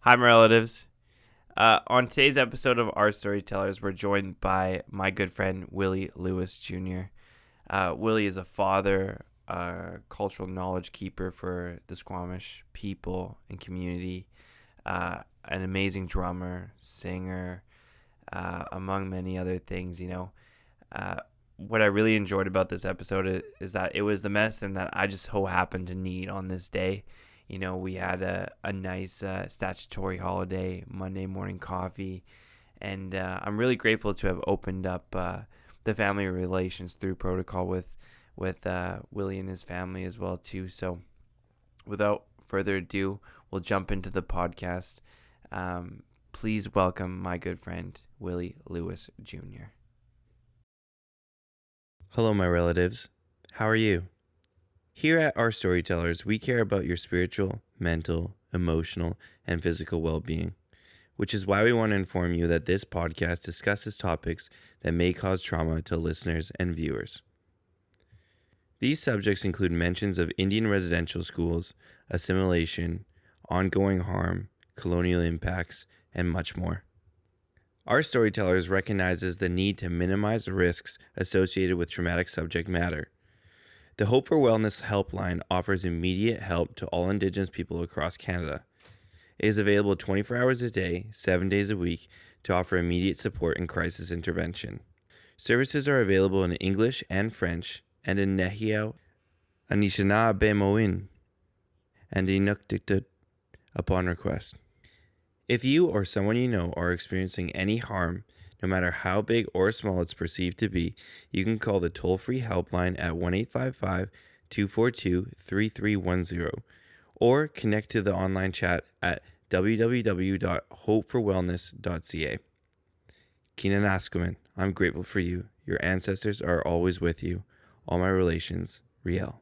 Hi, my relatives. On today's episode of Our Storytellers, we're joined by my good friend, Willie Lewis Jr. Willie is a father, cultural knowledge keeper for the Squamish people and community, an amazing drummer, singer, among many other things. What I really enjoyed about this episode is that it was the medicine that I just so happened to need on this day. We had a nice statutory holiday, Monday morning coffee, and I'm really grateful to have opened up the family relations through protocol with Willie and his family as well too. So without further ado, we'll jump into the podcast. Please welcome my good friend, Willie Lewis Jr. Hello, my relatives. How are you? Here at Our Storytellers, we care about your spiritual, mental, emotional, and physical well-being, which is why we want to inform you that this podcast discusses topics that may cause trauma to listeners and viewers. These subjects include mentions of Indian residential schools, assimilation, ongoing harm, colonial impacts, and much more. Our Storytellers recognizes the need to minimize risks associated with traumatic subject matter. The Hope for Wellness Helpline offers immediate help to all Indigenous people across Canada. It is available 24 hours a day, 7 days a week, to offer immediate support and crisis intervention. Services are available in English and French, and in Nehiyaw, Anishinaabe and Inuktitut upon request. If you or someone you know are experiencing any harm, no matter how big or small it's perceived to be, you can call the toll-free helpline at 1-855-242-3310 or connect to the online chat at www.hopeforwellness.ca. Tsunaxen, I'm grateful for you. Your ancestors are always with you. All my relations, Riel.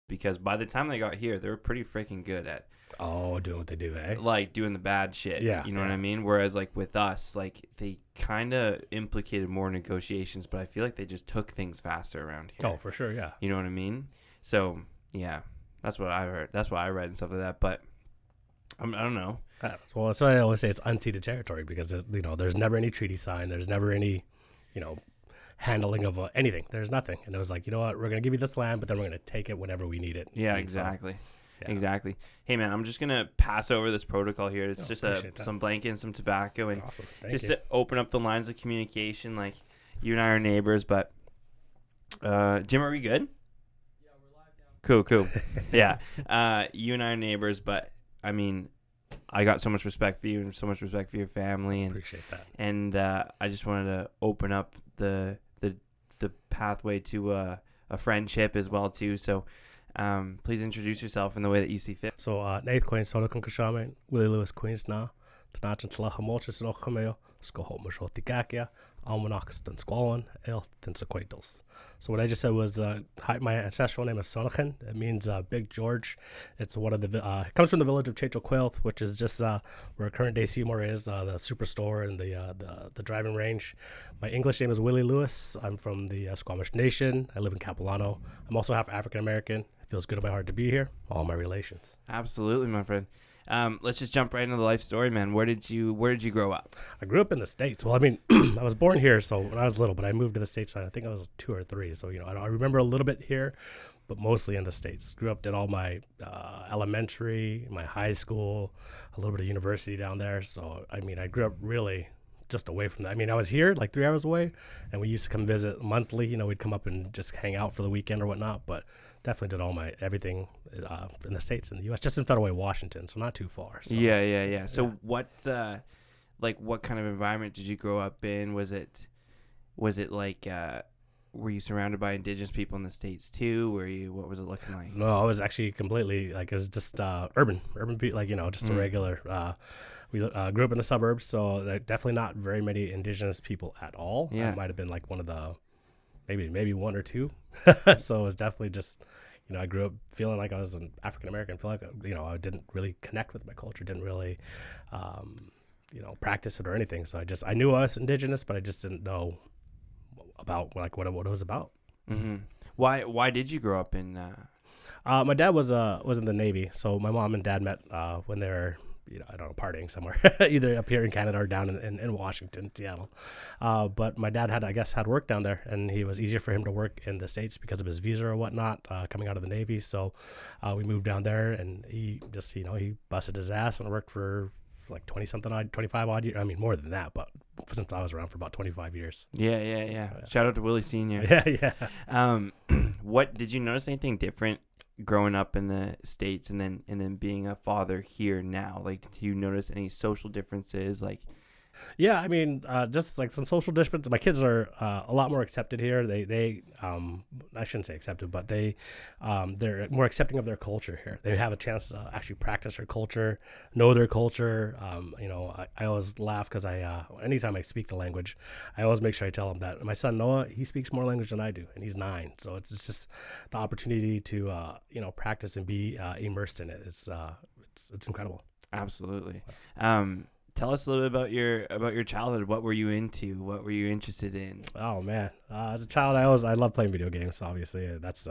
Because by the time they got here, they were pretty freaking good at doing what they do, eh? like doing the bad shit. Yeah, you know what I mean? Whereas like with us, like they kind of implicated more negotiations, but I feel like they just took things faster around here. Oh, for sure, yeah. You know what I mean? So yeah, that's what I heard. That's what I read and stuff like that. But I don't know. Well, that's why I always say it's unceded territory because there's never any treaty signed. There's never any, handling of anything. There's nothing. And it was like, you know what? We're going to give you this land, but then we're going to take it whenever we need it. Yeah, exactly. Yeah. Exactly. Hey, man, I'm just going to pass over this protocol here. It's just some blanket and some tobacco. And awesome. To open up the lines of communication. Like, you and I are neighbors, but Jim, are we good? Yeah, we're live now. Cool. Yeah. You and I are neighbors, but, I mean, I got so much respect for you and so much respect for your family. And appreciate that. And I just wanted to open up the pathway to a friendship as well, too. So please introduce yourself in the way that you see fit. So, Nath Queen, Sodakun Kashaman, Willie Lewis Queens na, Tsunaxen Tlahamochis no Kameo, Skohomashotikakia, Almanax than Squallen, El than Sequatals. So what I just said was my ancestral name is Tsunaxen. It means Big George. It's one of the it comes from the village of Chechoquilth, which is just where current day Seymour is, the superstore and the driving range. My English name is Willie Lewis. I'm from the Squamish Nation. I live in Capilano. I'm also half African American. It feels good in my heart to be here. All my relations. Absolutely, my friend. Let's just jump right into the life story, man. Where did you grow up? I grew up in the States. Well, I mean, I was born here, so when I was little, but I moved to the States. I think I was 2 or 3. So, I remember a little bit here, but mostly in the States. Grew up, did all my elementary, my high school, a little bit of university down there. So, I mean, I grew up really just away from that. I mean, I was here like 3 hours away, and we used to come visit monthly. We'd come up and just hang out for the weekend or whatnot, but definitely did all my everything in the States, in the U.S., just in Federal Way, Washington, so not too far. So, yeah. So what kind of environment did you grow up in? Was it like were you surrounded by Indigenous people in the States too? What was it looking like? No, I was actually completely it was just urban, just a regular. We grew up in the suburbs, so definitely not very many Indigenous people at all. Yeah, I might have been like one of the maybe 1 or 2. So it was definitely just, I grew up feeling like I was an African American. Feel like I didn't really connect with my culture, didn't really, practice it or anything. So I knew I was Indigenous, but I just didn't know about like what it was about. Mm-hmm. Why did you grow up in? My dad was in the Navy, so my mom and dad met when they were, I don't know, partying somewhere, either up here in Canada or down in Washington, Seattle. But my dad had work down there, and it was easier for him to work in the States because of his visa or whatnot, coming out of the Navy. So we moved down there, and he just, he busted his ass and worked for like 25 odd years. I mean, more than that, but since I was around for about 25 years. Yeah. Shout out to Willie Senior. Yeah. What did you notice anything different growing up in the States and then being a father here now? Like, did you notice any social differences? Like, yeah, I mean, just like some social difference. My kids are a lot more accepted here. They I shouldn't say accepted, but they're more accepting of their culture here. They have a chance to actually practice their culture, know their culture. I always laugh because anytime I speak the language, I always make sure I tell them that my son Noah, he speaks more language than I do, and he's 9. So it's just the opportunity to practice and be immersed in it. It's incredible. Absolutely. Tell us a little bit about your childhood. What were you into? What were you interested in? Oh man, as a child, I love playing video games. Obviously, that's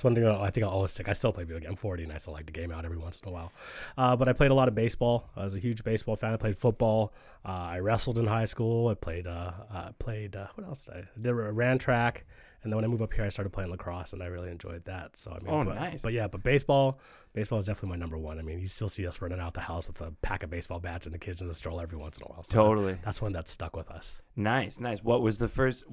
one thing that I think I'll always stick. I still play video games. I'm 40, and I still like to game out every once in a while. But I played a lot of baseball. I was a huge baseball fan. I played football. I wrestled in high school. I played what else did I ran track. And then when I moved up here, I started playing lacrosse, and I really enjoyed that. So I mean, nice. But baseball is definitely my number one. I mean, you still see us running out the house with a pack of baseball bats and the kids in the stroller every once in a while. So totally, that's one that stuck with us. Nice. What was the first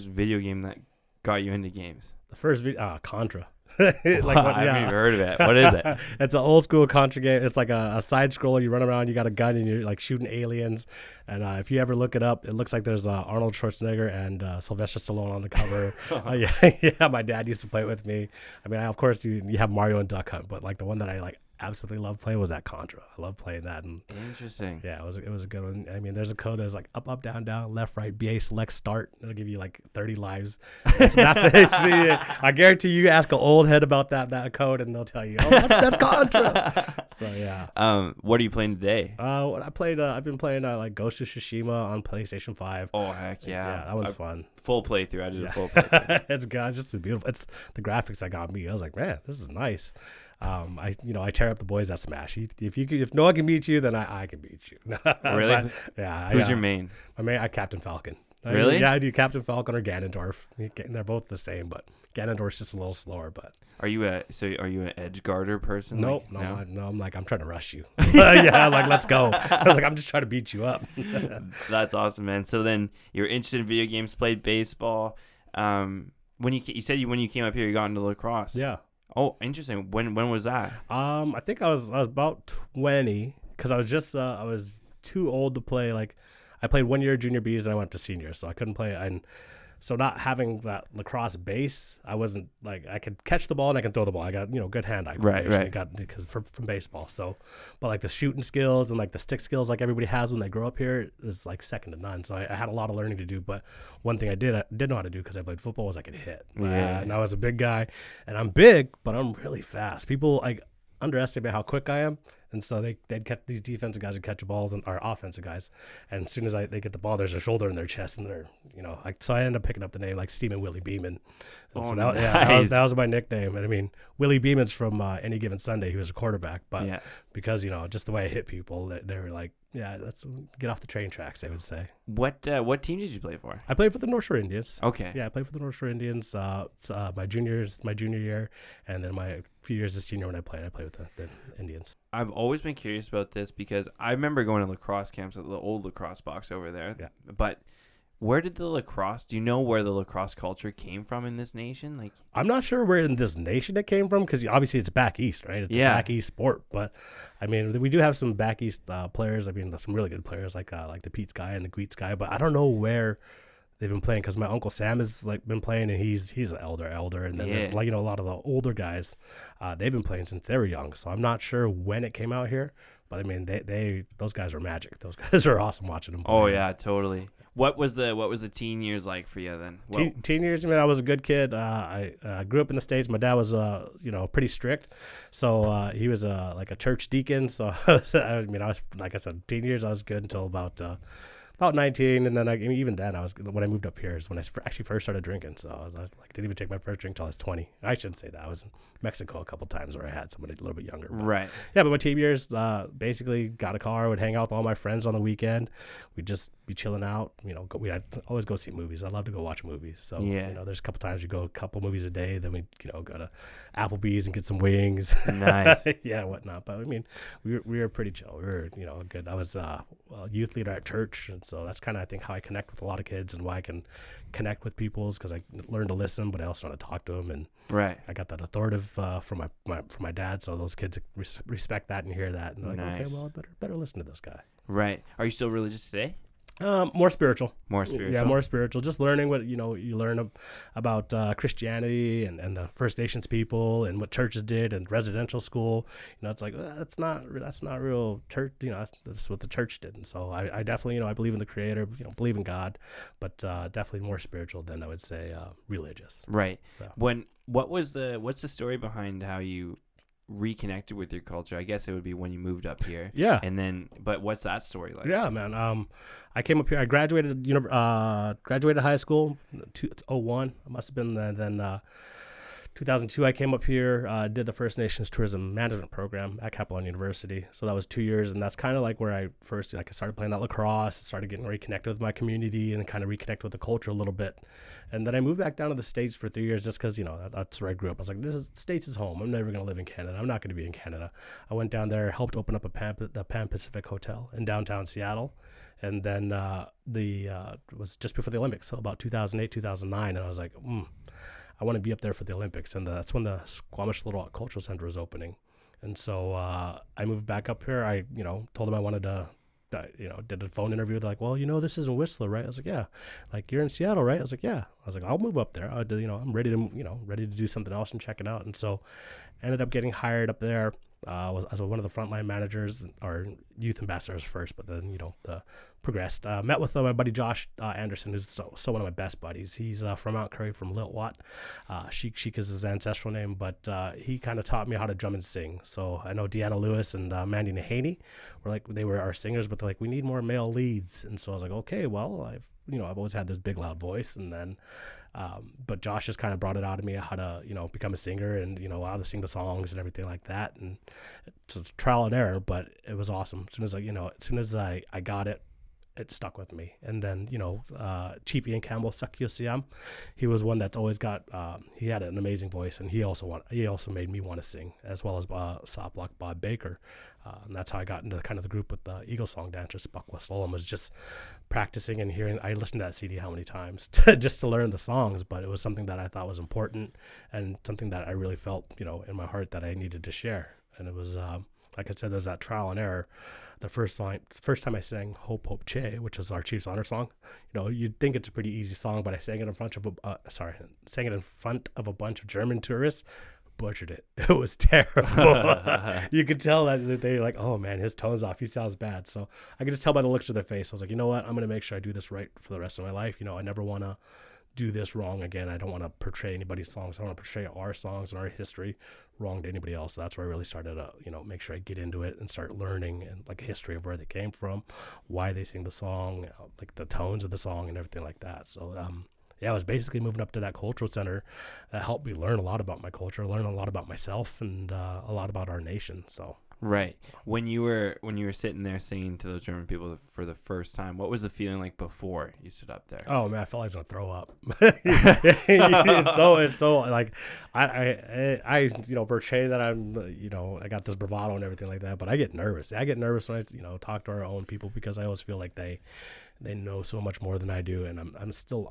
video game that got you into games? The first Contra. I've never even heard of it. What is it? It's an old school Contra game. It's like a side scroller. You run around, you got a gun, and you're like shooting aliens. And if you ever look it up, it looks like there's Arnold Schwarzenegger and Sylvester Stallone on the cover. Yeah. My dad used to play it with me. I mean, of course, you have Mario and Duck Hunt, but like the one that I like absolutely love playing was that Contra. I love playing that. And interesting. Yeah, it was a good one. I mean, there's a code that's like up, down, down, left, right, BA, select, start. It'll give you like 30 lives. That's it. See, I guarantee you ask an old head about that code, and they'll tell you, oh, that's Contra. So yeah. What are you playing today? What I played, I've been playing like Ghost of Tsushima on PlayStation 5. Oh heck yeah! Yeah, that one's fun. Full playthrough. I did a full playthrough. It's good. It's just beautiful. It's the graphics that got me. I was like, man, this is nice. I tear up the boys at Smash. If Noah can beat you, then I can beat you. Really? But, yeah. Who's your main? My main, Captain Falcon. Really? I do Captain Falcon or Ganondorf. They're both the same, but Ganondorf's just a little slower. But are you an edge guarder person? No. I'm trying to rush you. Yeah, like let's go. I was like, I'm just trying to beat you up. That's awesome, man. So then you're interested in video games, played baseball. When you said when you came up here, you got into lacrosse. Yeah. Oh, interesting. When was that? I think I was about 20 because I was too old to play. Like, I played 1 year junior B's and I went up to senior, so I couldn't play. And so not having that lacrosse base, I wasn't like I could catch the ball and I can throw the ball. I got good hand-eye coordination. Right. Got because from baseball. So, but like the shooting skills and like the stick skills, like everybody has when they grow up here, is like second to none. So I had a lot of learning to do. But one thing I did know how to do because I played football was I could hit. Yeah. And I was a big guy, and I'm big, but I'm really fast. People like underestimate how quick I am. And so they'd catch these defensive guys would catch the balls and our offensive guys. And as soon as they get the ball, there's a shoulder in their chest and they're, so I ended up picking up the name like Steven Willie Beeman. And so nice. that was my nickname. And I mean, Willie Beeman's from Any Given Sunday. He was a quarterback, but because, just the way I hit people, they were like, yeah, let's get off the train tracks, they would say. What team did you play for? I played for the North Shore Indians. Okay. Yeah, I played for the North Shore Indians my junior year, and then my few years as senior when I played with the Indians. I've always been curious about this because I remember going to lacrosse camps at the old lacrosse box over there. Yeah. But do you know where the lacrosse culture came from in this nation? Like, I'm not sure where in this nation it came from because obviously it's back east, right? It's a back east sport. But I mean, we do have some back east players. I mean, some really good players like the Pete's guy and the Gweets guy. But I don't know where they've been playing because my Uncle Sam has like been playing and he's an elder. And then there's like, a lot of the older guys, they've been playing since they were young. So I'm not sure when it came out here. But I mean, those guys are magic. Those guys are awesome watching them play. Oh yeah, totally. What was the teen years like for you then? Teen years, I was a good kid. I grew up in the States. My dad was pretty strict, so he was like a church deacon. So I was like I said, teen years I was good until about about 19, and then even then when I moved up here is when I actually first started drinking. So I was like, didn't even take my first drink till I was 20. I shouldn't say that. I was in Mexico a couple times where I had somebody a little bit younger. But, Right. yeah, but my teen years, basically got a car, would hang out with all my friends on the weekend. We'd just be chilling out. I'd always go see movies. I love to go watch movies. So there's a couple times we go a couple movies a day. Then we go to Applebee's and get some wings. Nice. Yeah, whatnot. But I mean, we were pretty chill. We were good. I was a youth leader at church, and so that's kind of I think how I connect with a lot of kids and why I can connect with people is because I learn to listen, but I also want to talk to them, and Right. I got that authoritative from my dad. So those kids respect that and hear that, and they're like, Nice. okay, well, I better listen to this guy. Right. Are you still religious today? More spiritual. More spiritual. Yeah, more spiritual. Just learning what you learn about Christianity and the First Nations people and what churches did and residential school. It's like that's not real church. That's what the church did. And so I definitely I believe in the Creator. Believe in God, but definitely more spiritual than I would say religious. Right. Yeah. What's the story behind how you reconnected with your culture? I guess it would be when you moved up here. Yeah. And then, but what's that story like? Yeah, man. I came up here. I graduated high school, 2001. It must have been then. 2002, I came up here, did the First Nations Tourism Management Program at Capelon University. So that was 2 years, and that's kind of like where I first I started playing that lacrosse, started getting reconnected with my community, and kind of reconnect with the culture a little bit. And then I moved back down to the States for 3 years just because, that's where I grew up. I was like, States is home. I'm never going to live in Canada. I'm not going to be in Canada. I went down there, helped open up the Pan Pacific Hotel in downtown Seattle. And then it was just before the Olympics, so about 2008, 2009. And I was like, I want to be up there for the Olympics. And that's when the Squamish Little Cultural Center was opening. And so I moved back up here. I, told them I wanted to, did a phone interview. They're like, well, this isn't Whistler, right? I was like, yeah. Like, you're in Seattle, right? I was like, yeah. I was like, I'll move up there. I'm ready to do something else and check it out. And so ended up getting hired up there. As one of the frontline managers or youth ambassadors first, but then progressed. Met with my buddy Josh Anderson, who's so one of my best buddies. He's from Mount Currie, from Lilwat. Sheik is his ancestral name, but he kind of taught me how to drum and sing. So I know Deanna Lewis and Mandy Nahaney they were our singers, but they're like, we need more male leads. And so I was like, okay, well, I've always had this big loud voice, and then. But Josh just kind of brought it out of me how to, become a singer and, how to sing the songs and everything like that. And it's trial and error, but it was awesome. As soon as I got it, it stuck with me. And then, Chief Ian Campbell, Sakyosiam, he was one that's always got, he had an amazing voice, and he also made me want to sing, as well as Soplock Bob Baker. And that's how I got into kind of the group with the Eagle Song dancers. Buck Westolum was just practicing and hearing. I listened to that CD how many times just to learn the songs, but it was something that I thought was important and something that I really felt, in my heart that I needed to share. And it was, like I said, there's that trial and error. The first time I sang Hope Hope Che, which is our Chief's Honor song, you'd think it's a pretty easy song, but I sang it in front of a bunch of German tourists. Butchered it. It was terrible. You could tell that they're like, oh man, his tone's off. He sounds bad. So I could just tell by the looks of their face. I was like, you know what? I'm going to make sure I do this right for the rest of my life. I never want to do this wrong again. I don't want to portray anybody's songs. I want to portray our songs and our history wrong to anybody else. So that's where I really started to, make sure I get into it and start learning and like history of where they came from, why they sing the song, like the tones of the song and everything like that. So, I was basically moving up to that cultural center that helped me learn a lot about my culture, learn a lot about myself, and a lot about our nation. So right, when you were sitting there singing to those German people for the first time, what was the feeling like before you stood up there? Oh man, I felt like I was gonna throw up. it's so like I portray that I'm I got this bravado and everything like that, but I get nervous. I get nervous when I talk to our own people because I always feel like they know so much more than I do, and I'm still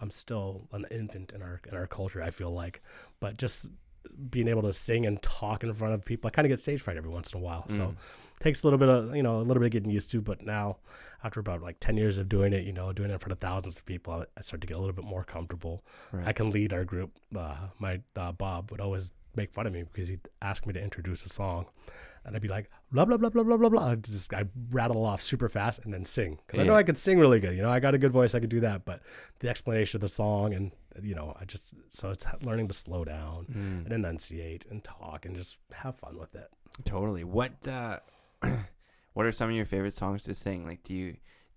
an infant in our culture, I feel like. But just being able to sing and talk in front of people, I kind of get stage fright every once in a while. So it takes a little bit of getting used to. But now, after about like 10 years of doing it, doing it in front of thousands of people, I start to get a little bit more comfortable. Right. I can lead our group. My Bob would always make fun of me because he'd ask me to introduce a song. And I'd be like, blah, blah, blah, blah, blah, blah, blah. I rattle off super fast and then sing. Because I know I could sing really good. I got a good voice. I could do that. But the explanation of the song and, so it's learning to slow down and enunciate and talk and just have fun with it. Totally. What are some of your favorite songs to sing? Like, do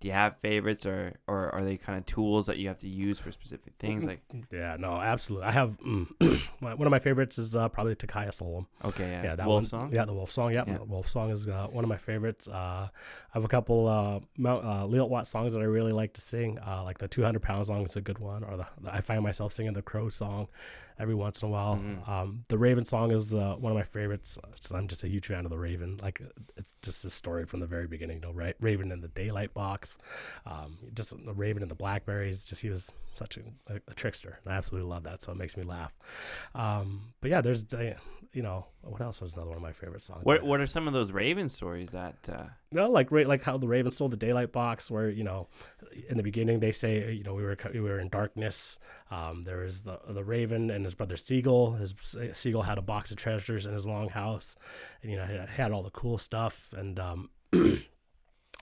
do you have favorites, or are they kind of tools that you have to use for specific things? Like, Yeah, no, absolutely. I have one of my favorites is probably Takaya Solom. okay, yeah, That Wolf one, song. yeah, the Wolf song. Yeah, Yeah. Wolf song is one of my favorites. I have a couple Lil Watt songs that I really like to sing. Like the 200 Pound song is a good one, or I find myself singing the Crow song every once in a while. The Raven song is one of my favorites. I'm just a huge fan of the Raven. Like, it's just a story from the very beginning. Right? Raven in the daylight box, just the Raven in the blackberries. Just he was such a trickster. I absolutely love that. So it makes me laugh. But yeah, there's what else was another one of my favorite songs? What are some of those Raven stories that? No, like how the Raven stole the daylight box, where in the beginning they say we were in darkness. There was the Raven and his brother Seagull. Seagull had a box of treasures in his longhouse, and he had all the cool stuff. And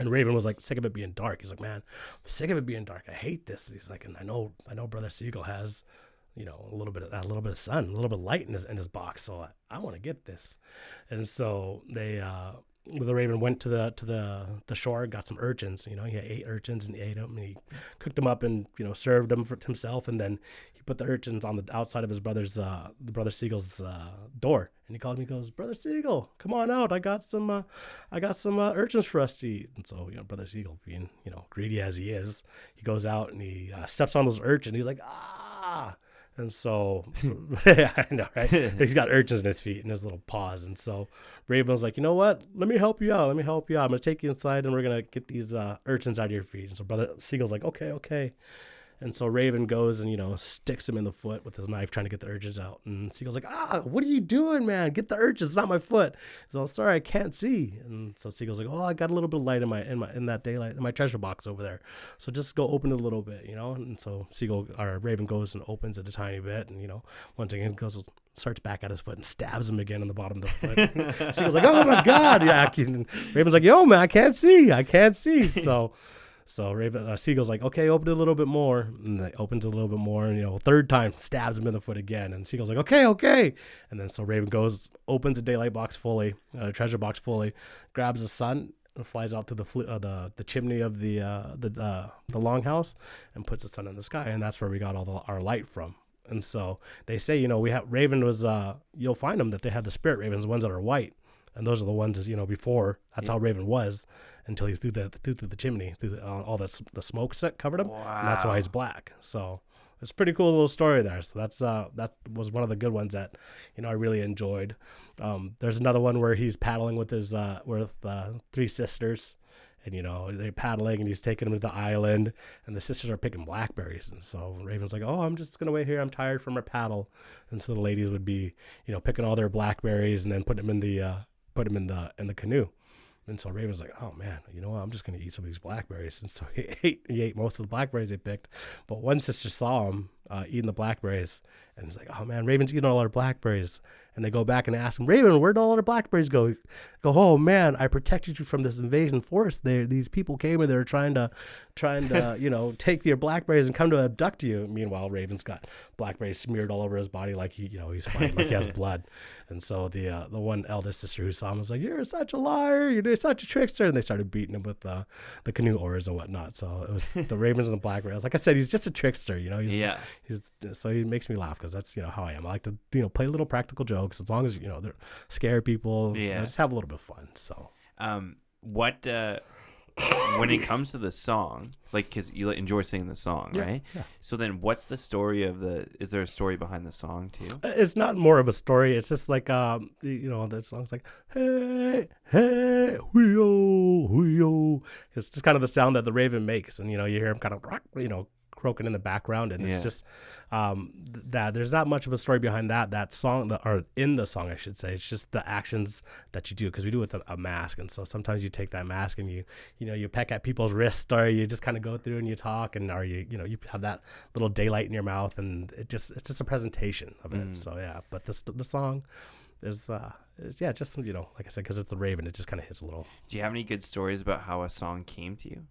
and Raven was like sick of it being dark. He's like, man, I'm sick of it being dark. I hate this. He's like, and I know brother Seagull has a little bit of sun, a little bit of light in his box. So I want to get this. And so the Raven went to the shore, got some urchins. He had 8 urchins, and he ate them, and he cooked them up and served them for himself. And then he put the urchins on the outside of his brother Seagull's door, and he called me. He goes, "Brother Seagull, come on out. I got some urchins for us to eat." And so brother Seagull, being greedy as he is, he goes out and he steps on those urchins. He's like, ah. And so, yeah, I know, right? He's got urchins in his feet and his little paws. And so Raven was like, you know what? Let me help you out. I'm going to take you inside, and we're going to get these urchins out of your feet. And so brother Seagull's like, okay. And so Raven goes and, sticks him in the foot with his knife, trying to get the urchins out. And Seagull's like, what are you doing, man? Get the urchins. It's not my foot. So sorry, I can't see. And so Seagull's like, I got a little bit of light in that daylight in my treasure box over there. So just go open it a little bit, And so Raven goes and opens it a tiny bit, and once again starts back at his foot and stabs him again in the bottom of the foot. Seagull's like, oh my God. Yeah. Raven's like, yo, man, I can't see. So Seagull's like, okay, open it a little bit more. And they opens it a little bit more. And, third time, stabs him in the foot again. And Seagull's like, okay. And then so Raven goes, opens the daylight box fully, treasure box fully, grabs the sun, and flies out to the chimney of the longhouse, and puts the sun in the sky. And that's where we got our light from. And so they say, Raven was, you'll find them that they had the spirit ravens, the ones that are white. And those are the ones, before. That's how Raven was until he threw the chimney, all the smoke covered him. Wow. And that's why he's black. So it's a pretty cool little story there. So that was one of the good ones that, I really enjoyed. There's another one where he's paddling with his 3 sisters. And, they're paddling, and he's taking them to the island, and the sisters are picking blackberries. And so Raven's like, I'm just going to wait here. I'm tired from our paddle. And so the ladies would be, picking all their blackberries and then put them in the canoe. And so Raven's like, oh man, you know what? I'm just going to eat some of these blackberries. And so he ate most of the blackberries they picked. But one sister saw him eating the blackberries, and he's like, oh man, Raven's eating all our blackberries. And they go back and ask him, Raven, where'd all our blackberries go? Oh man, I protected you from this invasion force. These people came and they were trying to take your blackberries and come to abduct you. Meanwhile, Raven's got blackberries smeared all over his body like he's fine, like he has blood. And so the one eldest sister who saw him was like, you're such a liar, you're such a trickster. And they started beating him with the canoe oars and whatnot. So it was the ravens and the blackberries. Like I said, he's just a trickster, so he makes me laugh because that's how I am. I like to play little practical jokes as long as they're scare people. Just have a little bit of fun. So what when it comes to the song, like, because you enjoy singing the song, right? Yeah. So then what's the story is there a story behind the song too? It's not more of a story. It's just like the song's like, hey, hey, whee-oh. It's just kind of the sound that the raven makes, and you hear him kind of croaking in the background, and it's just that there's not much of a story behind that song, or in the song I should say. It's just the actions that you do, because we do it with a mask, and so sometimes you take that mask and you peck at people's wrists, or you just kind of go through and you talk, and or you have that little daylight in your mouth, and it's just a presentation of it. So yeah, but the song is just like I said, because it's the raven, it just kind of hits a little. Do you have any good stories about how a song came to you?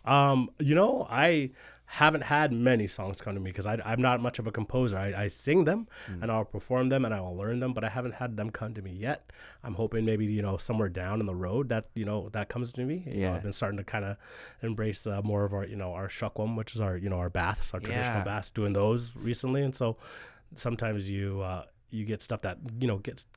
I haven't had many songs come to me because I'm not much of a composer. I sing them and I'll perform them and I will learn them, but I haven't had them come to me yet. I'm hoping maybe, somewhere down in the road that, that comes to me. Yeah. I've been starting to kind of embrace more of our, our Shokwum, which is our, our baths, our traditional baths, doing those recently. And so sometimes you get stuff that,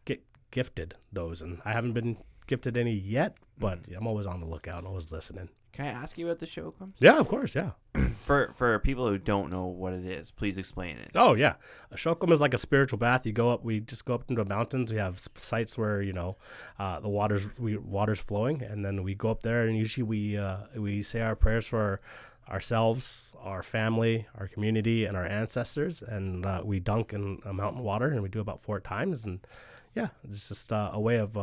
get gifted those. And I haven't been gifted any yet, but I'm always on the lookout and always listening. Can I ask you about the Shokwum? Yeah, of course, yeah. For people who don't know what it is, please explain it. Oh yeah, a Shokwum is like a spiritual bath. We just go up into the mountains. We have sites where the water's flowing, and then we go up there, and usually we say our prayers for ourselves, our family, our community, and our ancestors, and we dunk in a mountain water, and we do about 4 times, and yeah, it's just a way of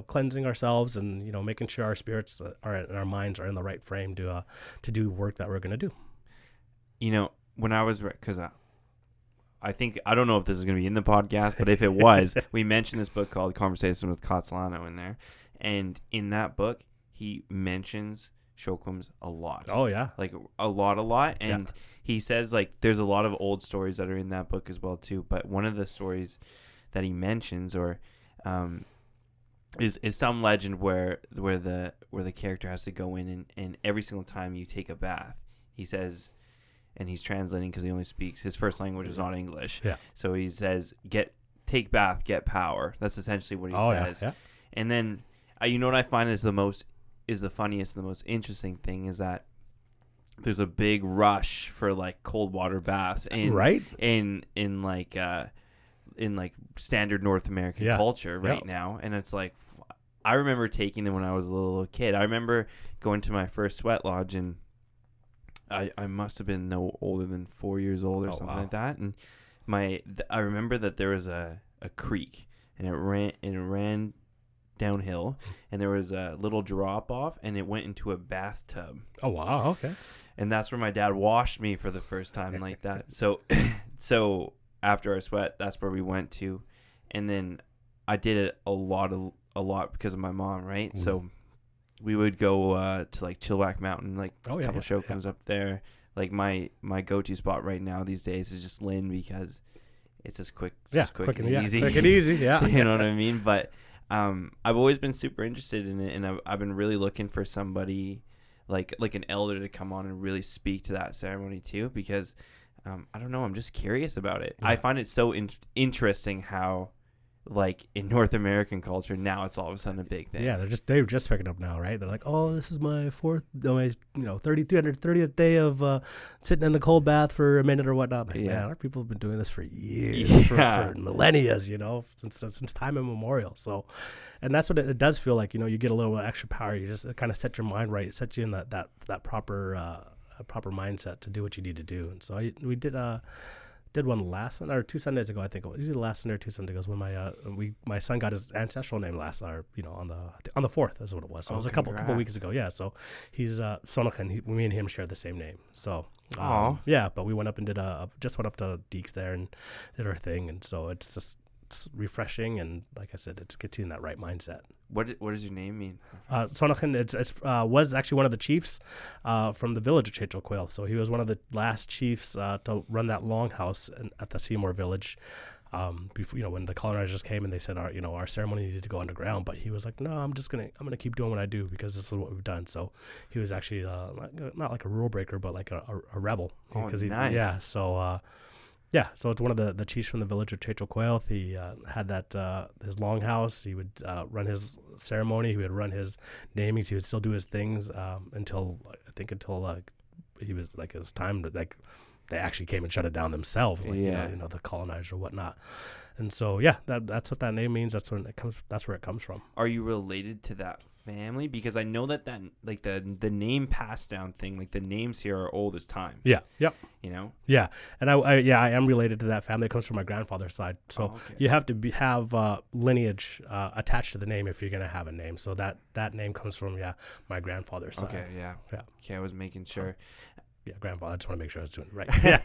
cleansing ourselves and making sure our spirits and our minds are in the right frame to do work that we're going to do. When I was, because I don't know if this is going to be in the podcast, but if it was, we mentioned this book called Conversation with Katsalano in there, and in that book he mentions Shokwums a lot. Oh yeah, like a lot, and he says like there's a lot of old stories that are in that book as well too. But one of the stories that he mentions is some legend where the character has to go in and every single time you take a bath, he says, and he's translating because he only speaks his first language is not English. Yeah. So he says, take bath, get power. That's essentially what he says. Yeah. And then what I find is the funniest, the most interesting thing is that there's a big rush for like cold water baths in standard North American culture right now. And it's like, I remember taking them when I was a little kid. I remember going to my first sweat lodge, and I must have been no older than 4 years old or something like that. And I remember that there was a creek, and it ran downhill, and there was a little drop off, and it went into a bathtub. Oh wow, okay. And that's where my dad washed me for the first time like that. So after our sweat, that's where we went to, and then I did it a lot because of my mom, right? So we would go to like Chilliwack Mountain, like a couple Shokwums up there. Like my go-to spot right now these days is just Lynn, because it's just quick, quick and easy. Quick and easy, yeah. You know what I mean? But I've always been super interested in it, and I've been really looking for somebody like an elder to come on and really speak to that ceremony too, because I don't know, I'm just curious about it. Yeah. I find it so interesting how, like, in North American culture now, it's all of a sudden a big thing. Yeah, they're just picking up now, right? They're like, oh, this is my 330th day of sitting in the cold bath for a minute or whatnot. Like, man, our people have been doing this for years, for millennia, since time immemorial. So, and that's what it does feel like. You get a little extra power. You just kind of set your mind right, set you in that proper mindset to do what you need to do. And so we did one last Sunday, or 2 Sundays ago, I think. We did the last Sunday or 2 Sundays ago when my son got his ancestral name on the 4th. That's what it was. So it was a couple weeks ago. Yeah. So he's Tsunaxen. Me and him share the same name. So but we went up and just went up to Deeks there and did our thing. And so it's refreshing, and like I said, it gets you in that right mindset. What does your name mean? Tsunaxen was actually one of the chiefs from the village of Chechel. So he was one of the last chiefs to run that longhouse at the Seymour village. Before, when the colonizers came and they said our ceremony needed to go underground, but he was like, no, I'm gonna keep doing what I do because this is what we've done. So he was actually not like a rule breaker, but like a rebel. Oh, nice. So it's one of the chiefs from the village of Chechel. He had that his longhouse. He would run his ceremony. He would run his namings. He would still do his things until he was like his time to like they actually came and shut it down themselves. The colonizer or whatnot. And so that's what that name means. That's when it comes. That's where it comes from. Are you related to that family? Because I know that like the name passed down thing, like the names here are old as time. Yeah. Yep. Yeah. And I am related to that family. It comes from my grandfather's side. So you have to have lineage attached to the name if you're going to have a name. So that name comes from my grandfather's side. Okay. Yeah. Okay. I was making sure. Yeah, grandfather. I just want to make sure I was doing it right. Yeah.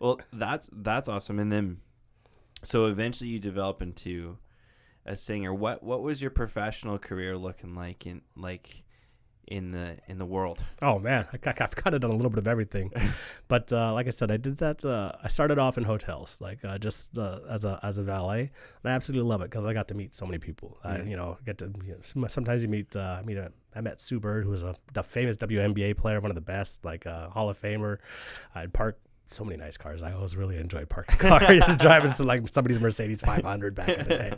Well, that's awesome. And then, so eventually you develop into a singer. What was your professional career looking like in in the world? Oh man, I've kind of done a little bit of everything, but like I said, I did that. I started off in hotels, like just as a valet, and I absolutely love it because I got to meet so many people. I get to sometimes you meet. I met Sue Bird, who was the famous WNBA player, one of the best, like Hall of Famer. I'd park so many nice cars. I always really enjoyed parking cars, driving to like somebody's Mercedes 500 back in the day.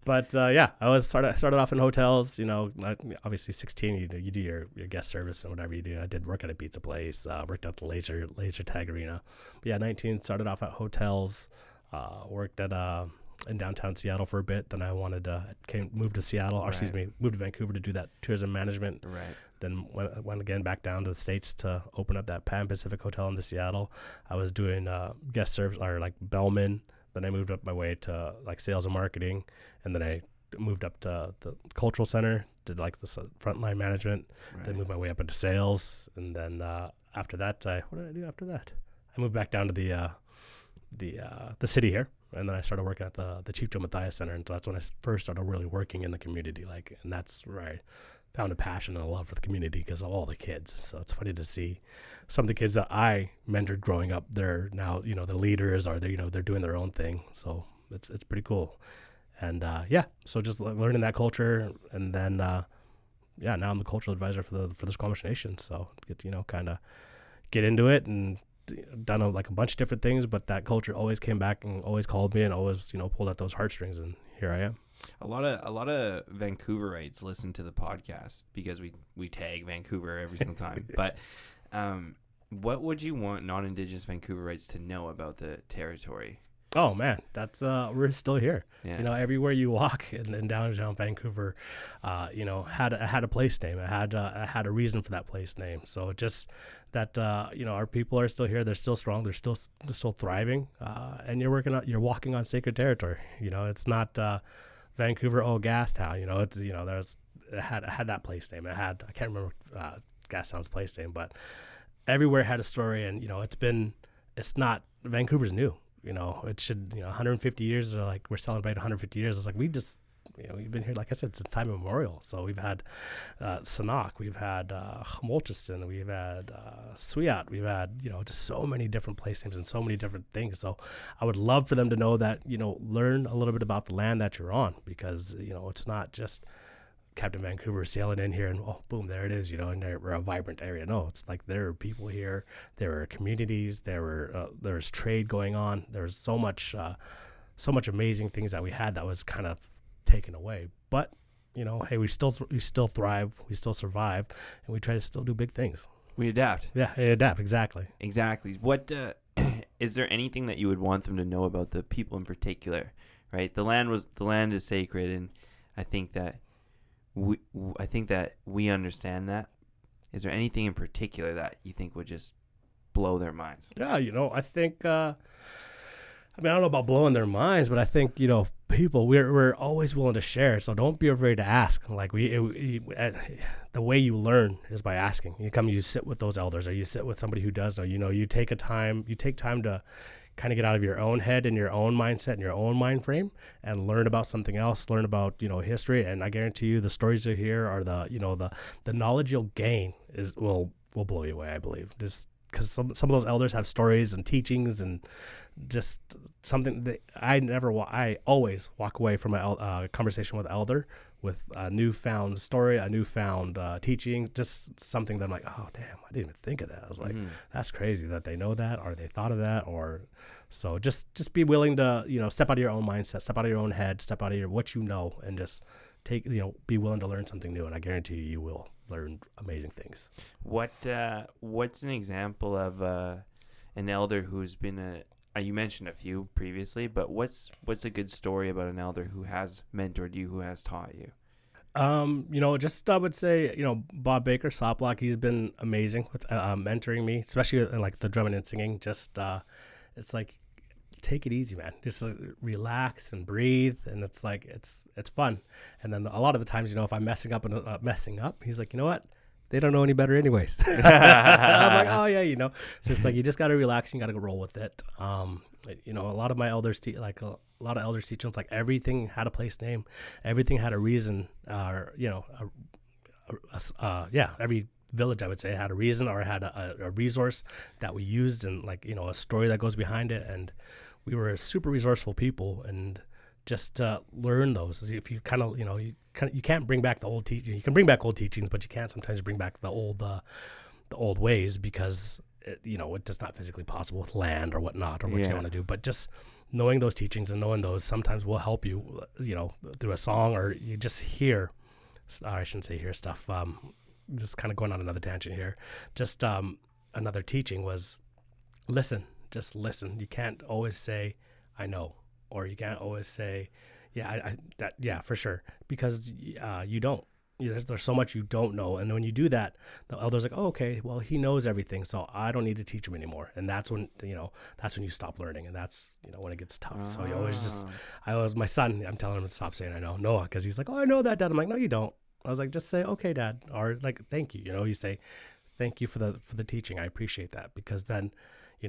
But I always started off in hotels. Obviously 16, you do your guest service and whatever you do. I did work at a pizza place, worked at the laser tag arena. But 19, started off at hotels, worked at in downtown Seattle for a bit. Then I moved to Seattle, moved to Vancouver to do that tourism management. Right. Then went again back down to the States to open up that Pan Pacific Hotel in Seattle. I was doing guest service or like bellman. Then I moved up my way to like sales and marketing, and then I moved up to the cultural center, did like the frontline management. Right. Then moved my way up into sales, and then after that, what did I do after that? I moved back down to the city here, and then I started working at the Chief Joe Mathias Center, and so that's when I first started really working in the community, and that's where I found a passion and a love for the community because of all the kids. So it's funny to see some of the kids that I mentored growing up. They're now, the leaders, or they're doing their own thing. So it's pretty cool. And so just learning that culture, and then now I'm the cultural advisor for the Squamish Nation. So get kind of get into it and done a bunch of different things, but that culture always came back and always called me and always pulled at those heartstrings, and here I am. A lot of Vancouverites listen to the podcast because we tag Vancouver every single time. But what would you want non-Indigenous Vancouverites to know about the territory? Oh man, that's we're still here. Yeah. Everywhere you walk in downtown Vancouver, had a place name. It had a reason for that place name. So just that our people are still here. They're still strong. They're still thriving. And you're walking on sacred territory. It's not Vancouver, Gastown. It had that place name. I can't remember Gastown's place name, but everywhere had a story. And it's not Vancouver's new. It should 150 years, or like we're celebrating 150 years. It's like we just we've been here, like I said, since time immemorial. So we've had Sanak, we've had Mulchiston, we've had Swiat, we've had just so many different place names and so many different things. So I would love for them to know that learn a little bit about the land that you're on, because it's not just Captain Vancouver sailing in here and boom, there it is, and we're a vibrant area. No, it's like there are people here, there are communities, there's trade going on. There's so much amazing things that we had that was kind of taken away. But hey, we still thrive, we still survive, and we try to still do big things. We adapt. Yeah, adapt. Exactly. What is there anything that you would want them to know about the people in particular? Right, the land is sacred, and I think that we understand that. Is there anything in particular that you think would just blow their minds? Yeah, I think. I don't know about blowing their minds, but I think people we're always willing to share. So don't be afraid to ask. Like the way you learn is by asking. You sit with those elders, or you sit with somebody who does know. You take time to kind of get out of your own head and your own mindset and your own mind frame and learn about something else, learn about, history. And I guarantee you the stories you hear are the knowledge you'll gain will blow you away, I believe. Just because some of those elders have stories and teachings and just something that I always walk away from a conversation with an elder with a newfound story, a newfound teaching, just something that I'm like, oh, damn, I didn't even think of that. I was like, that's crazy that they know that, or they thought of that, or so just be willing to, step out of your own mindset, step out of your own head, step out of what and just be willing to learn something new. And I guarantee you will learn amazing things. What's an example of an elder who's been you mentioned a few previously, but what's a good story about an elder who has mentored you, who has taught you? I would say, Bob Baker, Soplock, he's been amazing with mentoring me, especially in like the drumming and singing. Just it's like, take it easy, man. Just relax and breathe, and it's like it's fun. And then a lot of the times, if I'm messing up, he's like, you know what? They don't know any better anyways. I'm like, oh yeah, So it's like you just got to relax. You got to go roll with it. A lot of my elders teach, like a lot of elders teach us, like everything had a place name, everything had a reason, a every village, I would say, had a reason or had a resource that we used, and like, a story that goes behind it. And we were super resourceful people, and just learn those. If you kind of, you can't bring back the old teaching. You can bring back old teachings, but you can't sometimes bring back the old ways, because it's just not physically possible with land or whatnot, or what you want to do. But just knowing those teachings and knowing those sometimes will help you, through a song, or you just hear. I shouldn't say hear stuff. Just kind of going on another tangent here. Just another teaching was listen. Just listen. You can't always say I know, or you can't always say yeah, for sure, because you don't. There's so much you don't know, and when you do that, the elder's like, oh, okay, well, he knows everything, so I don't need to teach him anymore. And that's when you stop learning, and that's when it gets tough. So my son, I'm telling him to stop saying I know, Noah, because he's like, oh, I know that, Dad. I'm like, no, you don't. I was like, just say okay, Dad, or like, thank you. You say thank you for the teaching. I appreciate that, because then you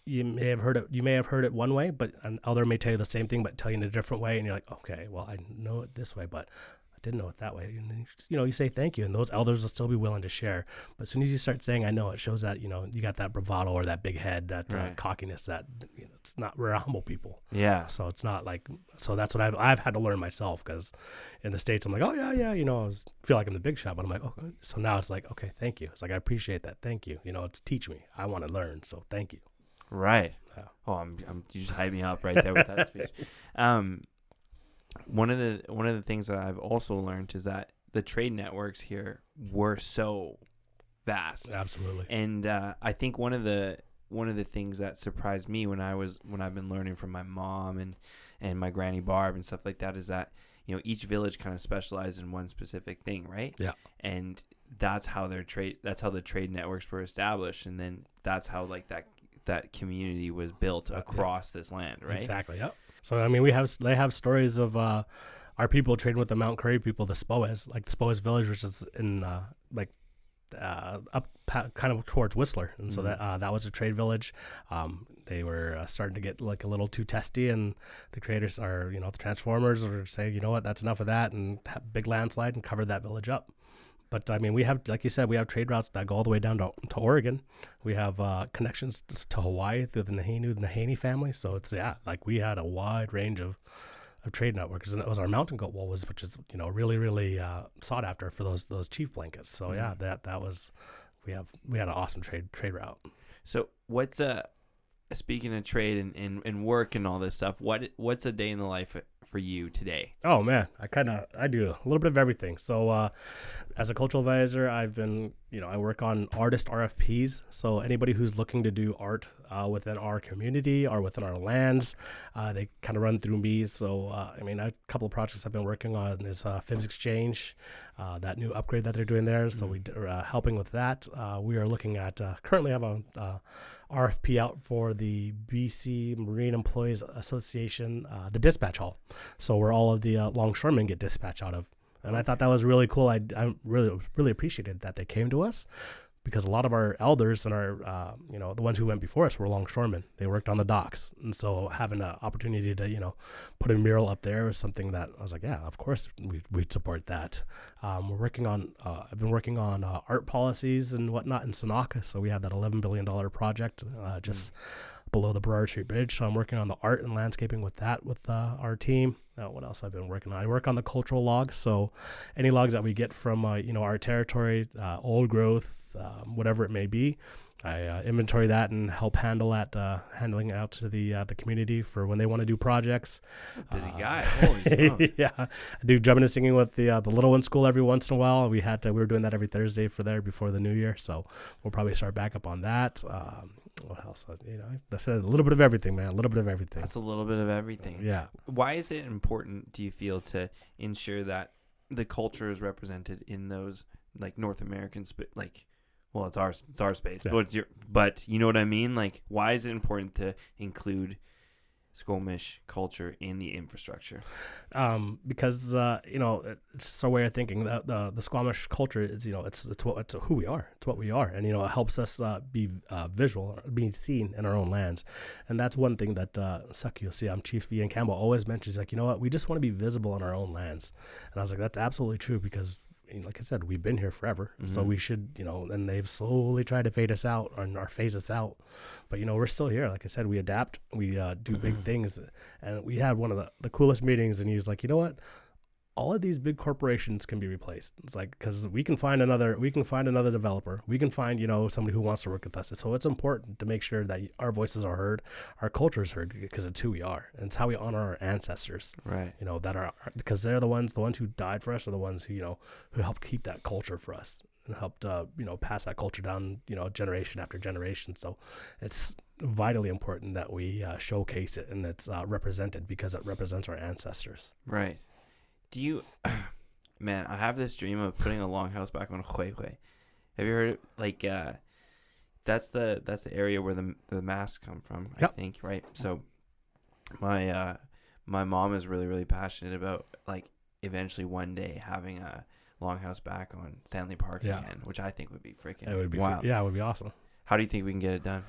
may have heard it one way, but an elder may tell you the same thing but tell you in a different way, and you're like, okay, well, I know it this way, but I didn't know it that way. And then, you say thank you, and those elders will still be willing to share. But as soon as you start saying I know, it shows that you got that bravado or that big head, that cockiness, that it's not, we're humble people. Yeah. So it's not like, so that's what I've had to learn myself, because in the States I'm like, oh yeah, I feel like I'm the big shot, but I'm like, okay. So now it's like, okay, thank you. It's like, I appreciate that, thank you. It's teach me. I want to learn, so thank you. Right. Yeah. Oh, you just hyped me up right there with that speech. One of the things that I've also learned is that the trade networks here were so vast. Absolutely. And I think one of the things that surprised me when I've been learning from my mom and my granny Barb and stuff like that is that each village kind of specialized in one specific thing, right? Yeah. And that's how the trade networks were established, and then that's how like that community was built across this land, right? Exactly. Yep. So they have stories of our people trading with the Mount Curry people, the Spoas, like the Spoas village, which is in up kind of towards Whistler, and so that was a trade village. They were starting to get like a little too testy, and the creators the Transformers were saying, that's enough of that, and big landslide and covered that village up. But I mean, we have, like you said, we have trade routes that go all the way down to Oregon. We have connections to Hawaii through the Nahanni family. So it's we had a wide range of trade networks, and it was our mountain goat wool which is really really sought after for those chief blankets. So that was we had an awesome trade route. So what's speaking of trade and work and all this stuff, what's a day in the life for you today? Oh man, I do a little bit of everything. So as a cultural advisor, I've been I work on artist RFPs. So anybody who's looking to do art within our community or within our lands, they kind of run through me. So a couple of projects I've been working on is Fibs Exchange, that new upgrade that they're doing there. So we are helping with that. We are looking at currently have a RFP out for the BC Marine Employees Association, the dispatch hall. So where all of the longshoremen get dispatched out of. And I thought that was really cool. I really appreciated that they came to us, because a lot of our elders and our, the ones who went before us were longshoremen. They worked on the docks. And so having an opportunity to, put a mural up there was something that I was like, yeah, of course we'd support that. I've been working on art policies and whatnot in Tsunaxen. So we have that $11 billion project just below the Burrard Street Bridge. So I'm working on the art and landscaping with our team. What else I've been working on? I work on the cultural logs. So any logs that we get from, our territory, old growth, whatever it may be, I inventory that and help handling it out to the community for when they want to do projects. Busy guy. Holy smokes. Yeah. I do drumming and singing with the little one school every once in a while. We were doing that every Thursday before the new year. So we'll probably start back up on that. What else? I said a little bit of everything, man. A little bit of everything. That's a little bit of everything. Yeah. Why is it important, do you feel, to ensure that the culture is represented in those like North American well, it's our space, yeah. But you know what I mean? Like, why is it important to include Squamish culture in the infrastructure? Because it's our way of thinking. The Squamish culture is it's who we are. It's what we are, and it helps us be visual, being seen in our own lands, and that's one thing that Chief Ian Campbell always mentions. Like, we just want to be visible in our own lands, and I was like, that's absolutely true, because like I said, we've been here forever, so we should, and they've slowly tried to fade us out or phase us out, but we're still here. Like I said, we adapt, we do big things, and we had one of the coolest meetings, and he's like, you know what? All of these big corporations can be replaced. It's like, because we can find another developer. We can find, somebody who wants to work with us. So it's important to make sure that our voices are heard, our culture is heard, because it's who we are. And it's how we honor our ancestors. Right. Because they're the ones who died for us, are the ones who, who helped keep that culture for us and helped, pass that culture down, generation after generation. So it's vitally important that we showcase it and it's represented, because it represents our ancestors. Right. Do you, man, I have this dream of putting a longhouse back on Huehue. Have you heard it? Like, that's the area where the masks come from, I think, right? So my mom is really, really passionate about, like, eventually one day having a longhouse back on Stanley Park again, which I think would be freaking wild. It would be awesome. How do you think we can get it done?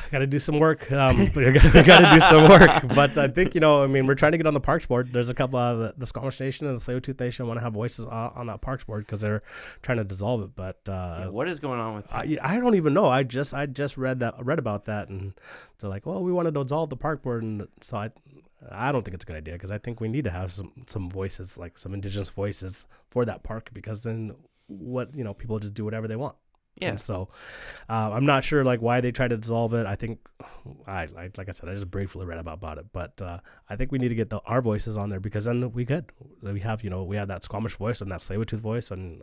Got to do some work. We got to do some work. But I think, we're trying to get on the Parks Board. There's a couple of the Squamish Nation and the Tsleil-Waututh Nation want to have voices on that Parks Board because they're trying to dissolve it. But what is going on with that? I don't even know. I just read about that, and they're like, well, we want to dissolve the Park Board, and so I don't think it's a good idea, because I think we need to have some voices, like some Indigenous voices for that park, because then people just do whatever they want. Yeah. And so I'm not sure why they try to dissolve it. I think like I said, I just briefly read about it, but I think we need to get our voices on there, because then we have that Squamish voice and that Tsleil-Waututh voice, and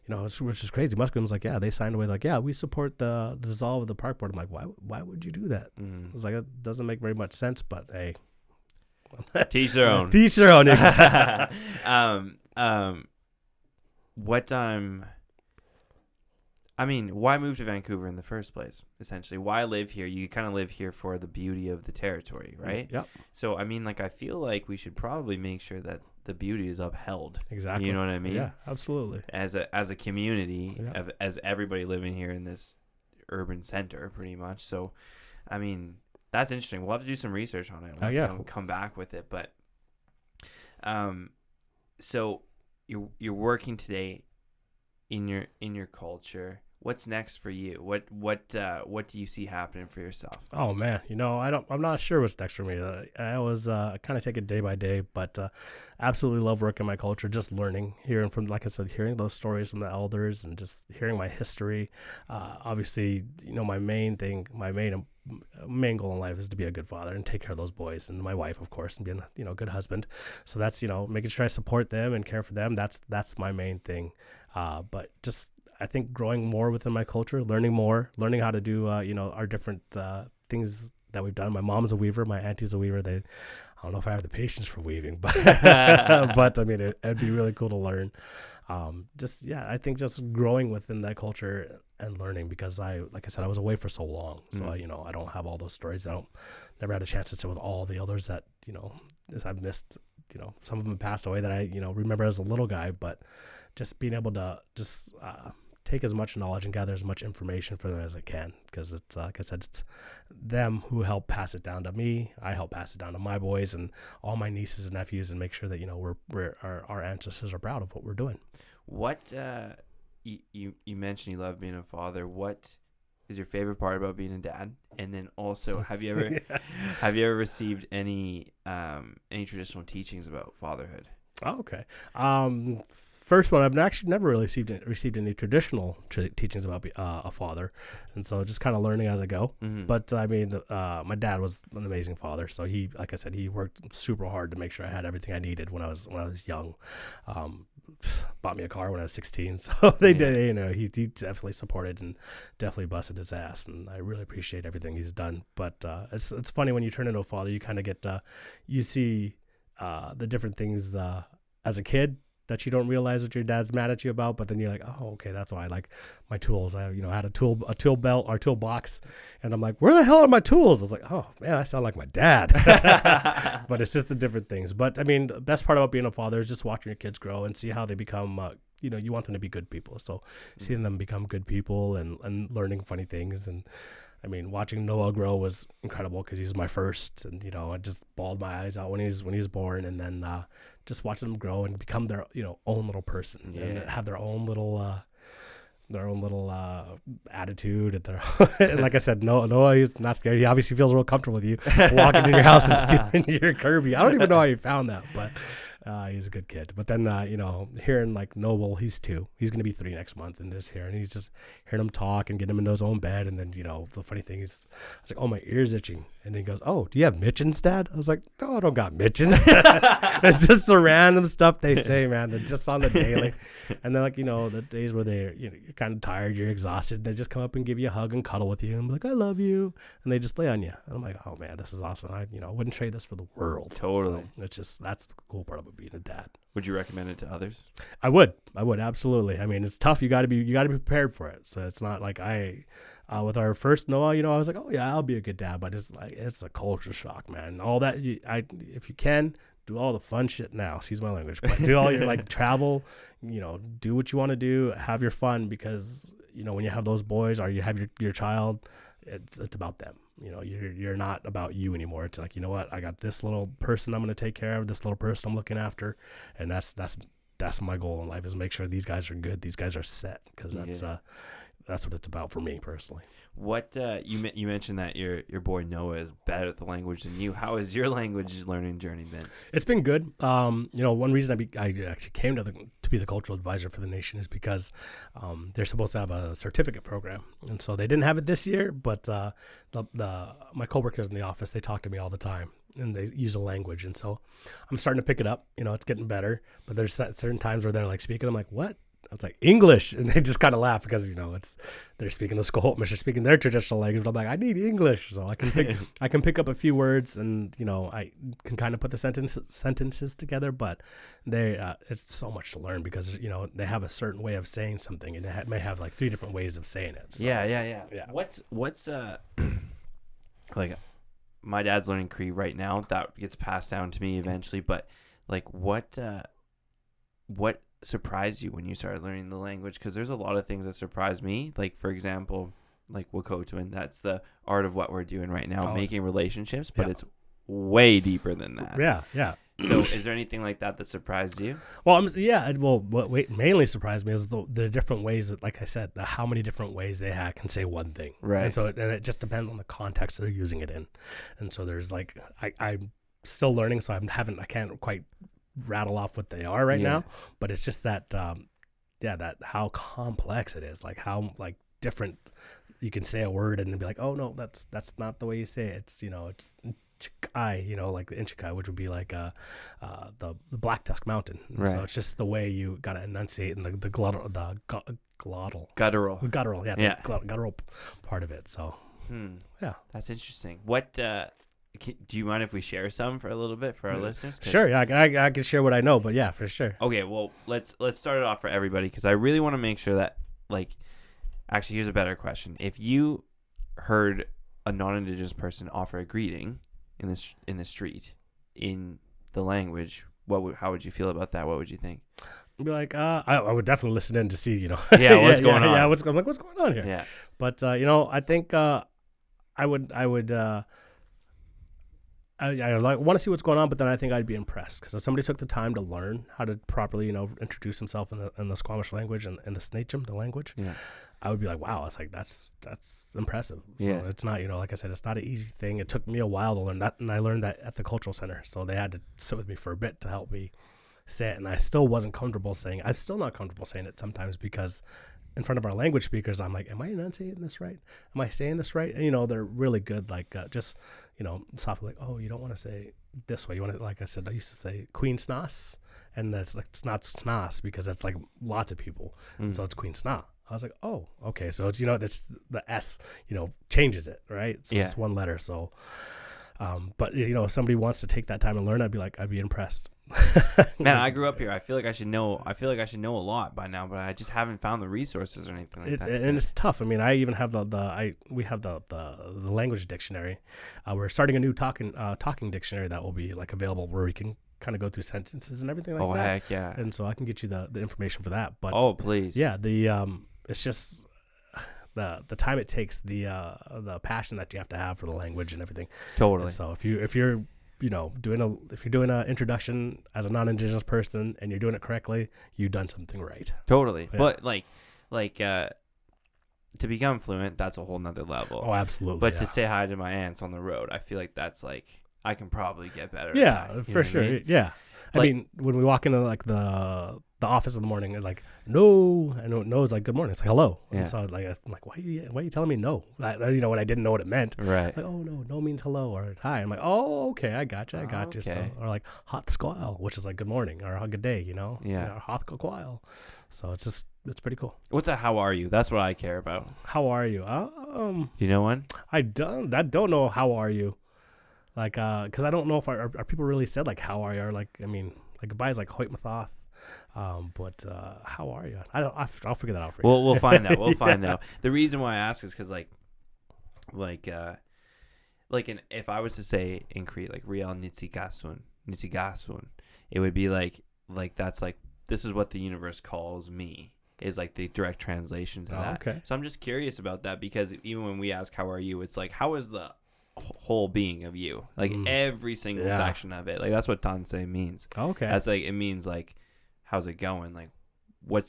which is crazy. Musqueam's like, they signed away, we support the dissolve of the park board. I'm like, why would you do that? I was like, it doesn't make very much sense, but hey, teach their own. Teach their own. Why move to Vancouver in the first place? Essentially, why live here? You kind of live here for the beauty of the territory, right? Yep. So, I feel like we should probably make sure that the beauty is upheld. Exactly. You know what I mean? Yeah, absolutely. As a community, as everybody living here in this urban center, pretty much. So, that's interesting. We'll have to do some research on it. We'll come back with it. But, so you're working today in your culture. What's next for you? What do you see happening for yourself? Oh man, I'm not sure what's next for me. I always kind of take it day by day, but absolutely love working my culture, just learning, hearing from, like I said, hearing those stories from the elders and just hearing my history. Obviously, my main goal in life is to be a good father and take care of those boys, and my wife, of course, and being a good husband. So that's making sure I support them and care for them. That's my main thing. But just, I think, growing more within my culture, learning how to do, our different things that we've done. My mom's a weaver. My auntie's a weaver. I don't know if I have the patience for weaving, but it'd be really cool to learn. I think just growing within that culture and learning, because like I said, I was away for so long. So, I don't have all those stories. Never had a chance to sit with all the elders that, I've missed. Some of them passed away that I, remember as a little guy, but just being able to just take as much knowledge and gather as much information for them as I can, because it's like I said, it's them who help pass it down to me. I help pass it down to my boys and all my nieces and nephews, and make sure that our ancestors are proud of what we're doing. What you mentioned you love being a father. What is your favorite part about being a dad? And then also, have you ever received any traditional teachings about fatherhood? Oh, okay. First one, I've actually never really received any traditional teachings about a father, and so just kind of learning as I go. Mm-hmm. But my dad was an amazing father, so he, like I said, he worked super hard to make sure I had everything I needed when I was young. Bought me a car when I was 16, so they did. He definitely supported and definitely busted his ass, and I really appreciate everything he's done. But it's funny when you turn into a father, you kind of get you see the different things as a kid that you don't realize what your dad's mad at you about, but then you're like, oh, okay, that's why I like my tools. I had a tool belt or tool box, and I'm like, where the hell are my tools? I was like, oh man, I sound like my dad. But it's just the different things. But the best part about being a father is just watching your kids grow and see how they become. You want them to be good people, so seeing them become good people and learning funny things, and I mean, watching Noah grow was incredible because he's my first, and I just bawled my eyes out when he was born, and then just watching them grow and become their own little person and have their own little attitude at their and like I said, Noah, he's not scared. He obviously feels real comfortable with you walking in your house and stealing your Kirby. I don't even know how he found that, but he's a good kid. But then hearing like Noble, he's 2. He's gonna be 3 next month, and he's just hearing him talk and getting him into his own bed. And then the funny thing is, I was like, oh, my ear's itching. And then he goes, oh, do you have Mitchins, Dad? I was like, no, I don't got Mitchins. It's just the random stuff they say, man. They're just on the daily. And then the days where you're kind of tired, you're exhausted, they just come up and give you a hug and cuddle with you and be like, I love you. And they just lay on you. And I'm like, oh man, this is awesome. I wouldn't trade this for the world. Totally. So it's just, that's the cool part about being a dad. Would you recommend it to others? I would absolutely. I mean, it's tough. You got to be prepared for it. So it's not like with our first Noah, I was like, oh yeah, I'll be a good dad, but it's a culture shock, man. All that if you can, do all the fun shit now. Excuse my language, but do all your travel, do what you want to do, have your fun, because when you have those boys or you have your child, it's about them. You're not about you anymore. It's like, what, I got this little person I'm going to take care of, this little person I'm looking after, and that's my goal in life, is make sure these guys are good, these guys are set, because that's what it's about for me personally. What you mentioned that your boy Noah is better at the language than you. How has your language learning journey been? It's been good. One reason I actually came to be the cultural advisor for the nation is because they're supposed to have a certificate program, and so they didn't have it this year. But my coworkers in the office, they talk to me all the time, and they use a language, and so I'm starting to pick it up. It's getting better. But there's certain times where they're like speaking, I'm like, what? I was like, English, and they just kind of laugh because they're speaking the Squamish, they're speaking their traditional language. But I'm like, I need English, so I can pick up a few words, and I can kind of put the sentences together. But it's so much to learn because they have a certain way of saying something, and it may have like 3 different ways of saying it. So, yeah. What's like, my dad's learning Cree right now. That gets passed down to me eventually. But like, what surprised you when you started learning the language? Because there's a lot of things that surprised me, like for example, like Wakotwin, that's the art of what we're doing right now, making relationships, but it's way deeper than that. So is there anything like that surprised you? Well, what mainly surprised me is the different ways that, like I said, how many different ways they can say one thing, right? And so it just depends on the context they're using it in. And so there's like, I'm still learning, so I can't quite rattle off what they are right now, but it's just that that how complex it is, like how like different you can say a word and be like, oh no, that's not the way you say it. It's it's Chikai, like the Inchikai, which would be like the Black Tusk Mountain. Right. So it's just the way you gotta enunciate, and the guttural, guttural part of it. So that's interesting. What do you mind if we share some for a little bit for our listeners? Sure, yeah, I can share what I know, but yeah, for sure. Okay, well, let's start it off for everybody, because I really want to make sure that, actually, here's a better question. If you heard a non-Indigenous person offer a greeting in the street in the language, how would you feel about that? What would you think? I'd be like, I would definitely listen in to see, what's going on. Yeah, what's going on here? Yeah, but I think I would. I want to see what's going on, but then I think I'd be impressed because if somebody took the time to learn how to properly, introduce himself in the Squamish language and the Tsunaxen, the language, I would be like, wow, it's like that's impressive. So it's not, like I said, it's not an easy thing. It took me a while to learn that, and I learned that at the cultural center. So they had to sit with me for a bit to help me say it, and I still wasn't comfortable saying it. I'm still not comfortable saying it sometimes because in front of our language speakers, I'm like, am I enunciating this right? Am I saying this right? And, they're really good, like just, softly like, oh, you don't want to say this way. You want to, like I said, I used to say Queen Snas, and that's like, it's not Snas because that's like lots of people. And so it's Queen Sna. I was like, oh, okay. So it's, that's the S, changes it, right? So it's one letter. So, but if somebody wants to take that time and learn, I'd be impressed. Man, I grew up here. I feel like I should know a lot by now, but I just haven't found the resources or anything like that. And it's tough. I mean, I even have we have the language dictionary. We're starting a new talking dictionary that will be like available where we can kind of go through sentences and everything like that. Oh heck yeah! And so I can get you the information for that. But oh please, yeah, it's just the time it takes, the passion that you have to have for the language and everything. Totally. And so if you're doing an introduction as a non-Indigenous person and you're doing it correctly, you've done something right. Totally. Yeah. But like to become fluent, that's a whole nother level. Oh, absolutely. But yeah. to say hi to my aunts on the road, I feel like that's like I can probably get better. at Yeah, that, you for know what I sure. mean? Yeah. I Like- mean, when we walk into like the office in the morning, it's like no, and no is like good morning. It's like hello. Yeah. And so I'm like, why are you telling me no? When I didn't know what it meant. Right. Like, oh no means hello or hi. I'm like, oh okay, I got you. So, Okay. or like hot squile, which is like good morning or good day. Yeah. hot squile. So it's pretty cool. What's a how are you? That's what I care about. How are you? You know one? I don't know how are you, like because I don't know if our people really said like how are you, or like I mean like goodbye is like hoit mathoth, but how are you? I'll figure that out for you. We'll find that. We'll find out. The reason why I ask is because if I was to say in Cree like real nitsigasun, it would be like that's like this is what the universe calls me. Is like the direct translation to that. Okay. So I'm just curious about that because even when we ask how are you, it's like how is the whole being of you, like every single Yeah. section of it. Like that's what Tansei means. Okay. That's like it means like how's it going? Like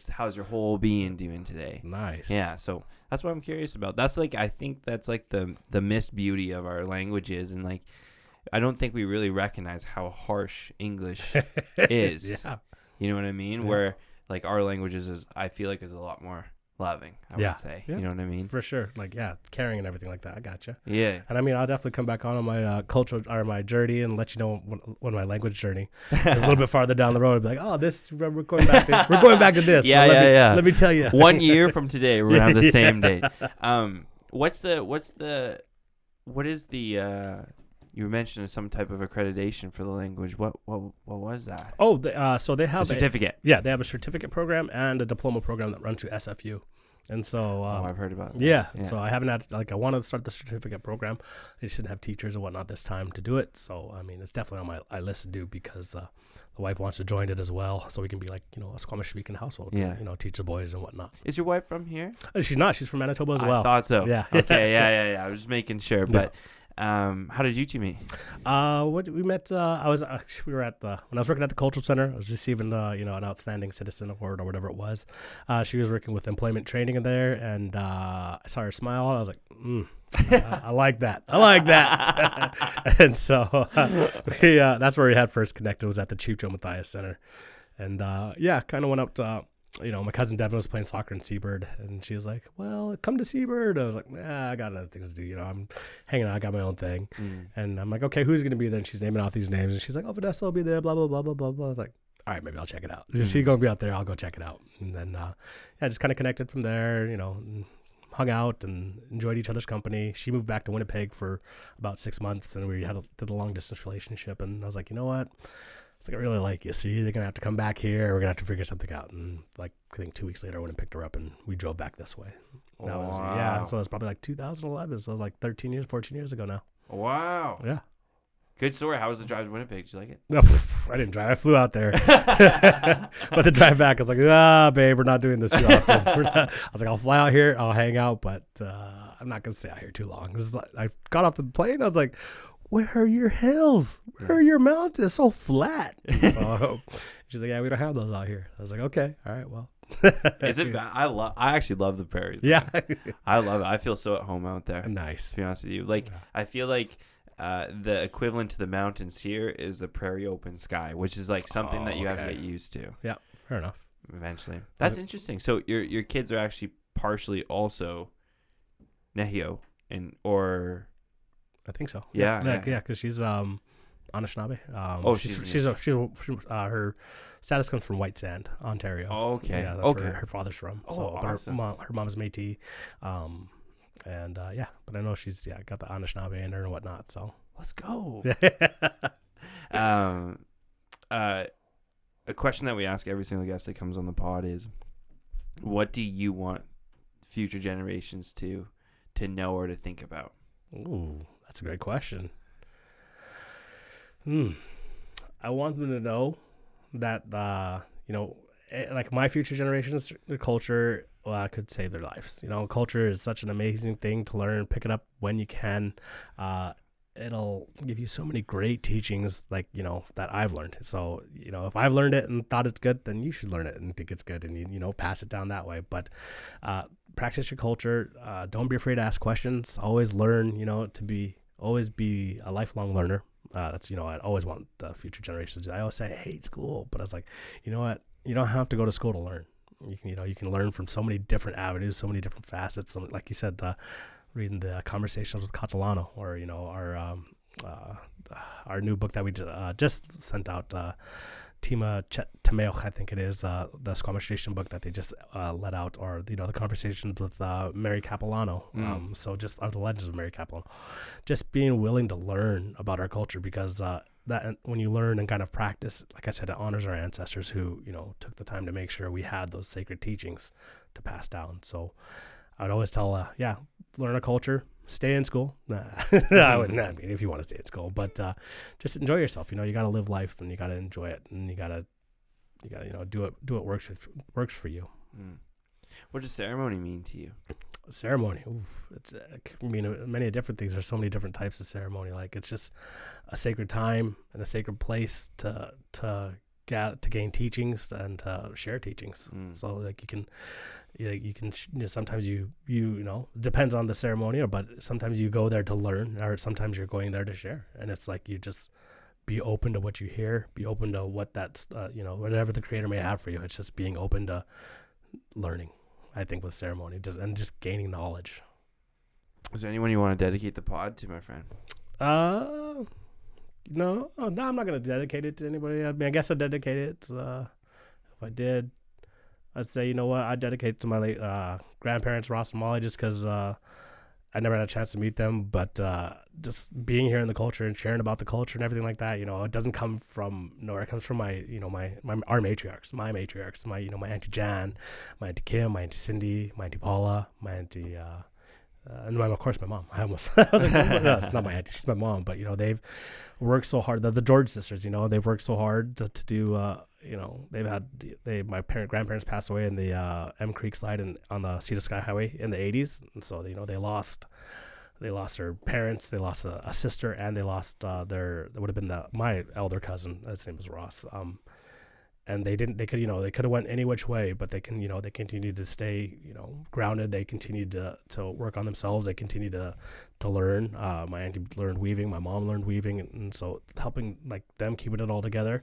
how's your whole being doing today? Nice. Yeah, so that's what I'm curious about. That's like I think that's like the missed beauty of our languages, and like I don't think we really recognize how harsh English is. Yeah. You know what I mean? Yeah. Where like our languages is I feel like is a lot more loving, I Yeah. would say. Yeah. You know what I mean? For sure. Like caring and everything like that. I gotcha. Yeah. And I mean, I'll definitely come back on my cultural or my journey and let you know when my language journey is a little bit farther down the road. I'll be like, oh, we're going back to this. Yeah, So yeah. Let me tell you. 1 year from today, we're gonna have the Yeah. same date. What is the you mentioned some type of accreditation for the language. What was that? Oh, so they A have certificate. they have a certificate program and a diploma program that runs through SFU. And so, I've heard about that. yeah. So I haven't had, I wanted to start the certificate program. They just didn't have teachers and whatnot this time to do it. So, I mean, it's definitely on my list to do because the wife wants to join it as well. So we can be like, a Squamish speaking household, Yeah. teach the boys and whatnot. Is your wife from here? She's not. She's from Manitoba as well. I thought so. Yeah. Okay. Yeah. I was just making sure. But how did you two meet? What we met, we were at when I was working at the Cultural Center. I was receiving an outstanding citizen award or whatever it was. She was working with employment training in there, and I saw her smile. And I was like, I like that. I like that. And so that's where we had first connected. Was at the Chief Joe Matthias Center, and kind of went up to. My cousin Devin was playing soccer in Seabird, and she was like, well, come to Seabird. I was like, I got other things to do. I'm hanging out. I got my own thing. And I'm like, okay, who's going to be there? And she's naming off these names. And she's like, oh, Vanessa will be there, blah, blah, blah, blah, blah, blah. I was like, all right, maybe I'll check it out. If she's going to be out there, I'll go check it out. And then, just kind of connected from there, and hung out and enjoyed each other's company. She moved back to Winnipeg for about 6 months, and we did a long-distance relationship. And I was like, you know what? It's like, I really like you. So you're either going to have to come back here or we're going to have to figure something out. And I think 2 weeks later, I went and picked her up and we drove back this way. That was, Wow. so it was probably like 2011. So it was like 14 years ago now. Wow. Yeah. Good story. How was the drive to Winnipeg? Did you like it? No, I didn't drive. I flew out there. But the drive back, I was like, babe, we're not doing this too often. I was like, I'll fly out here. I'll hang out, but I'm not going to stay out here too long. This is like, I got off the plane. I was like, where are your hills? Where are your mountains? It's so flat. So she's like, yeah, we don't have those out here. I was like, okay, all right, well. Is it bad? I actually love the prairies. Yeah. I love it. I feel so at home out there. Nice. To be honest with you, I feel like the equivalent to the mountains here is the prairie open sky, which is like something that you have to get used to. Yeah, fair enough. Eventually, that's interesting. So your kids are actually partially also Nehio or. I think so. Yeah. Because she's Anishinaabe. She's her status comes from White Sand, Ontario. Oh, okay. Yeah, that's where her father's from. Oh, So, but awesome. her mom's Métis, but I know she's got the Anishinaabe in her and whatnot. So let's go. A question that we ask every single guest that comes on the pod is, what do you want future generations to know or to think about? Ooh, that's a great question. I want them to know that like my future generations, the culture could save their lives. Culture is such an amazing thing to learn. Pick it up when you can. It'll give you so many great teachings, like, that I've learned. So, if I've learned it and thought it's good, then you should learn it and think it's good, and, pass it down that way. But practice your culture. Don't be afraid to ask questions. Always learn, always be a lifelong learner. That's, I always want the future generations. I always say I hate school, but I was like, you know what? You don't have to go to school to learn. You can learn from so many different avenues, so many different facets. Like you said, reading the Conversations with Catalano, or our new book that we just sent out, Tima Tameoch, I think it is, the Squamish Nation book that they just let out, or the Conversations with Mary Capilano. So just the Legends of Mary Capilano. Just being willing to learn about our culture, because that when you learn and kind of practice, like I said, it honors our ancestors who took the time to make sure we had those sacred teachings to pass down. So I would always tell, learn a culture, stay in school. I wouldn't. I mean, if you want to stay at school, but just enjoy yourself. You got to live life, and you got to enjoy it, and you got to do what works for you. What does ceremony mean to you? Ceremony, it can mean many different things. There's so many different types of ceremony. Like, it's just a sacred time and a sacred place to gain teachings and share teachings. So like you can sometimes you depends on the ceremony, but sometimes you go there to learn, or sometimes you're going there to share. And it's like, you just be open to what you hear, be open to what that's whatever the Creator may have for you. It's just being open to learning, I think, with ceremony, just gaining knowledge. Is there anyone you want to dedicate the pod to, my friend? No, I'm not going to dedicate it to anybody. I mean, I guess I'd dedicate it. If I did, I'd say, I'd dedicate it to my late grandparents, Ross and Molly, just because I never had a chance to meet them. But just being here in the culture and sharing about the culture and everything like that, it doesn't come from nowhere. It comes from our matriarchs, my Auntie Jan, my Auntie Kim, my Auntie Cindy, my Auntie Paula, my Auntie... and of course my mom. I was like, no, it's not my auntie, she's my mom. But they've worked so hard. The George sisters, they've worked so hard to do. My grandparents passed away in the M Creek slide on the Sea to Sky Highway in the 80s, and so they lost their parents, they lost a sister, and they lost that would have been my elder cousin. His name was Ross. And they could have went any which way, but they continued to stay, grounded. They continued to work on themselves. They continued to learn. My auntie learned weaving. My mom learned weaving. And so helping like them keeping it all together,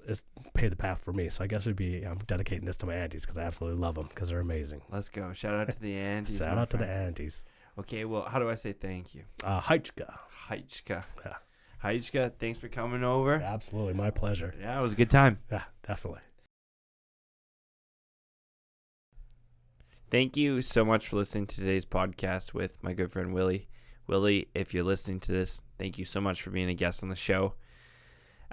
is paved the path for me. So I guess I'm dedicating this to my aunties, because I absolutely love them, because they're amazing. Let's go. Shout out to the aunties. Shout out to the aunties. Okay, well, how do I say thank you? Haichka. Yeah. Haichka, thanks for coming over. Absolutely, my pleasure. Yeah, it was a good time. Yeah, definitely. Thank you so much for listening to today's podcast with my good friend Willie. Willie, if you're listening to this, thank you so much for being a guest on the show.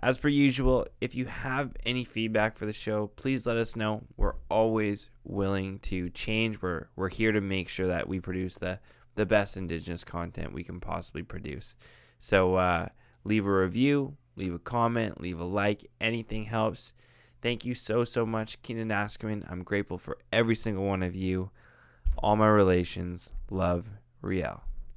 As per usual, if you have any feedback for the show, please let us know. We're always willing to change. We're here to make sure that we produce the best Indigenous content we can possibly produce. So leave a review, leave a comment, leave a like. Anything helps. Thank you so much, Tsunaxen. I'm grateful for every single one of you. All my relations. Love, Riel.